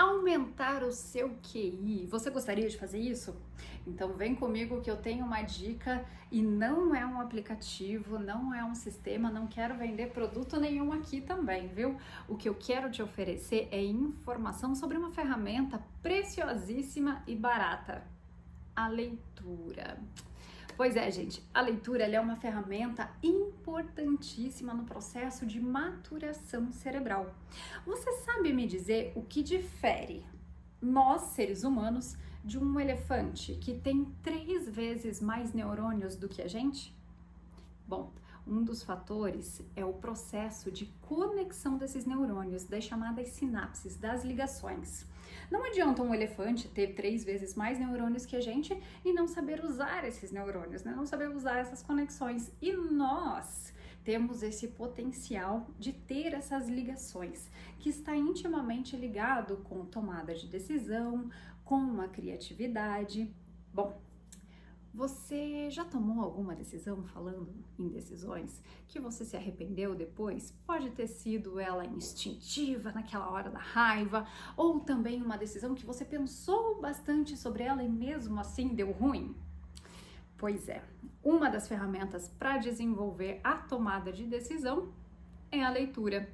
aumentar o seu QI. Você gostaria de fazer isso? Então vem comigo que eu tenho uma dica e não é um aplicativo, não é um sistema, não quero vender produto nenhum aqui também, viu? O que eu quero te oferecer é informação sobre uma ferramenta preciosíssima e barata: a leitura. Pois é, gente, a leitura ela é uma ferramenta importantíssima no processo de maturação cerebral. Você sabe me dizer o que difere nós, seres humanos, de um elefante que tem 3 vezes mais neurônios do que a gente? Bom, um dos fatores é o processo de conexão desses neurônios, das chamadas sinapses, das ligações. Não adianta um elefante ter 3 vezes mais neurônios que a gente e não saber usar esses neurônios, né? Não saber usar essas conexões. E nós temos esse potencial de ter essas ligações, que está intimamente ligado com tomada de decisão, com a criatividade. Bom, você já tomou alguma decisão, falando em decisões, que você se arrependeu depois? Pode ter sido ela instintiva, naquela hora da raiva, ou também uma decisão que você pensou bastante sobre ela e mesmo assim deu ruim? Pois é, uma das ferramentas para desenvolver a tomada de decisão é a leitura.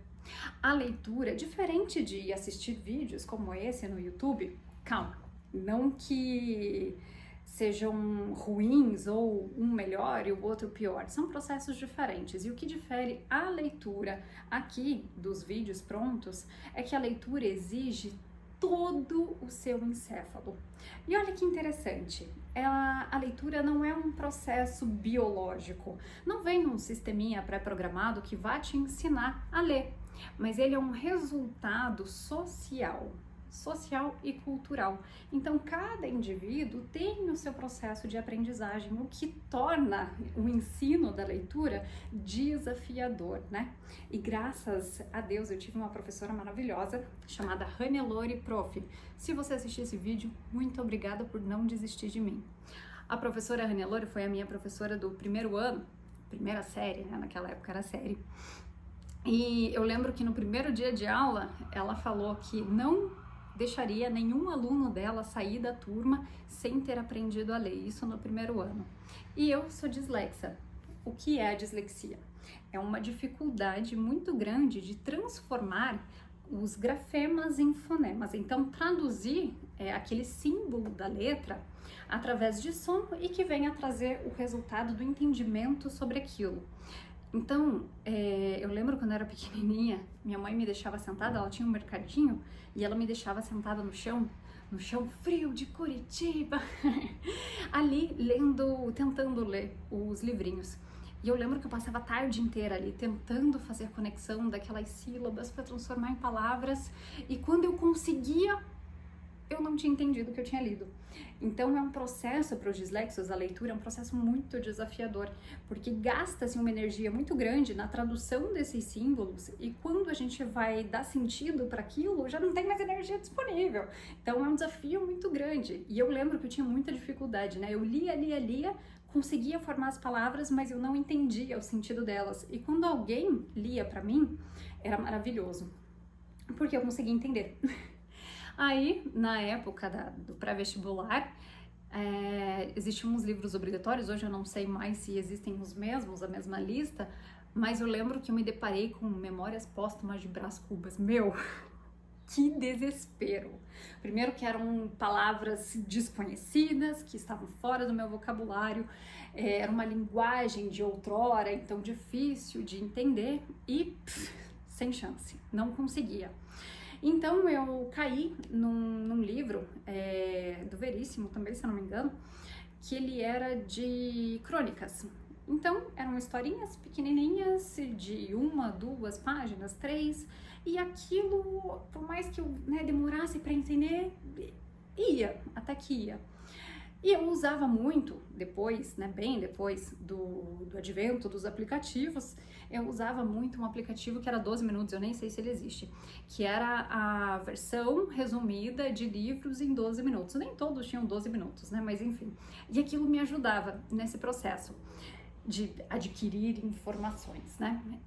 A leitura, diferente de assistir vídeos como esse no YouTube, calma, não que sejam ruins ou um melhor e o outro pior, são processos diferentes. E o que difere a leitura aqui dos vídeos prontos é que a leitura exige todo o seu encéfalo. E olha que interessante, a leitura não é um processo biológico, não vem num sisteminha pré-programado que vai te ensinar a ler, mas ele é um resultado social e cultural. Então, cada indivíduo tem o seu processo de aprendizagem, o que torna o ensino da leitura desafiador, né? E graças a Deus eu tive uma professora maravilhosa chamada Hannelore Prof. Se você assistir esse vídeo, muito obrigada por não desistir de mim. A professora Hannelore foi a minha professora do primeiro ano, primeira série, né? Naquela época era série. E eu lembro que no primeiro dia de aula, ela falou que não deixaria nenhum aluno dela sair da turma sem ter aprendido a ler, isso no primeiro ano. E eu sou dislexa. O que é a dislexia? É uma dificuldade muito grande de transformar os grafemas em fonemas. Então, traduzir aquele símbolo da letra através de som e que venha trazer o resultado do entendimento sobre aquilo. Então, eu lembro quando eu era pequenininha, minha mãe me deixava sentada, ela tinha um mercadinho, e ela me deixava sentada no chão frio de Curitiba, ali tentando ler os livrinhos. E eu lembro que eu passava a tarde inteira ali tentando fazer conexão daquelas sílabas para transformar em palavras, e quando eu conseguia, eu não tinha entendido o que eu tinha lido. Então é um processo para os dislexos, a leitura é um processo muito desafiador, porque gasta-se uma energia muito grande na tradução desses símbolos e quando a gente vai dar sentido para aquilo, já não tem mais energia disponível. Então é um desafio muito grande. E eu lembro que eu tinha muita dificuldade, né? Eu lia, conseguia formar as palavras, mas eu não entendia o sentido delas. E quando alguém lia para mim, era maravilhoso, porque eu conseguia entender. Aí, na época do pré-vestibular, existiam uns livros obrigatórios, hoje eu não sei mais se existem os mesmos, a mesma lista, mas eu lembro que eu me deparei com Memórias Póstumas de Brás Cubas. Meu, que desespero! Primeiro que eram palavras desconhecidas, que estavam fora do meu vocabulário, era uma linguagem de outrora, então difícil de entender e sem chance, não conseguia. Então eu caí num livro do Veríssimo também, se eu não me engano, que ele era de crônicas. Então eram historinhas pequenininhas de 1, 2 páginas, 3, e aquilo, por mais que eu demorasse para entender, até que ia. E eu usava muito depois, bem depois do advento dos aplicativos, eu usava muito um aplicativo que era 12 minutos, eu nem sei se ele existe, que era a versão resumida de livros em 12 minutos. Nem todos tinham 12 minutos, mas enfim. E aquilo me ajudava nesse processo de adquirir informações,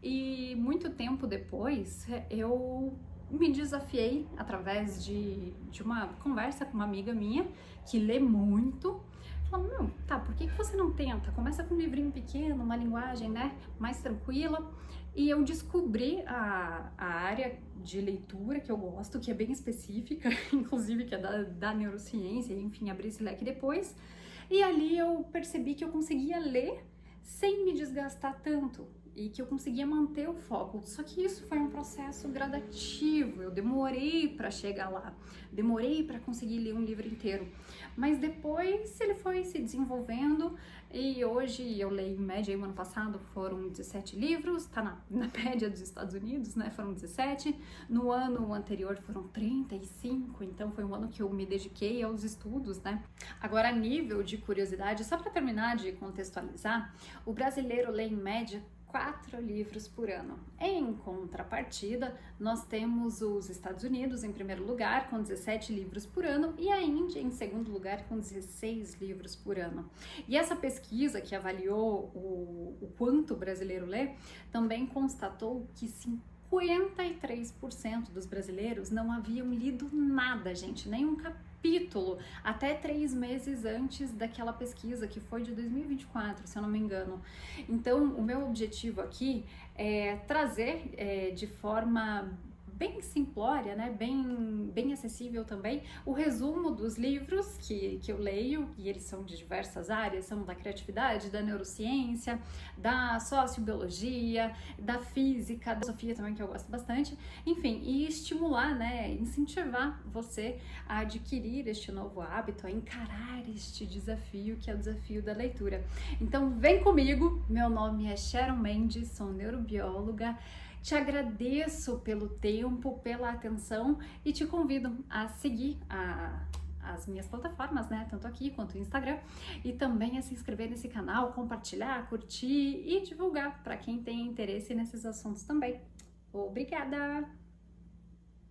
E muito tempo depois, eu me desafiei através de uma conversa com uma amiga minha que lê muito. Falando, meu, tá, por que você não tenta? Começa com um livrinho pequeno, uma linguagem, né, mais tranquila. E eu descobri a área de leitura que eu gosto, que é bem específica, inclusive que é da neurociência, enfim, abri esse leque depois. E ali eu percebi que eu conseguia ler sem me desgastar tanto e que eu conseguia manter o foco. Só que isso foi um processo gradativo, eu demorei para chegar lá, demorei para conseguir ler um livro inteiro. Mas depois ele foi se desenvolvendo e hoje eu leio em média, o ano passado foram 17 livros, tá na média dos Estados Unidos, né, foram 17. No ano anterior foram 35, então foi um ano que eu me dediquei aos estudos, né. Agora, a nível de curiosidade, só para terminar de contextualizar, o brasileiro lê em média 4 livros por ano. Em contrapartida, nós temos os Estados Unidos em primeiro lugar, com 17 livros por ano, e a Índia em segundo lugar, com 16 livros por ano. E essa pesquisa que avaliou o quanto o brasileiro lê, também constatou que 53% dos brasileiros não haviam lido nada, gente, nem um capítulo, até 3 meses antes daquela pesquisa, que foi de 2024, se eu não me engano. Então, o meu objetivo aqui é trazer de forma bem simplória, né, bem acessível também, o resumo dos livros que eu leio, e eles são de diversas áreas, são da criatividade, da neurociência, da sociobiologia, da física, da filosofia também, que eu gosto bastante, enfim, e estimular, né, incentivar você a adquirir este novo hábito, a encarar este desafio, que é o desafio da leitura. Então, vem comigo, meu nome é Sharon Mendes, sou neurobióloga. Te agradeço pelo tempo, pela atenção e te convido a seguir as minhas plataformas, né? Tanto aqui quanto no Instagram, e também a se inscrever nesse canal, compartilhar, curtir e divulgar para quem tem interesse nesses assuntos também. Obrigada!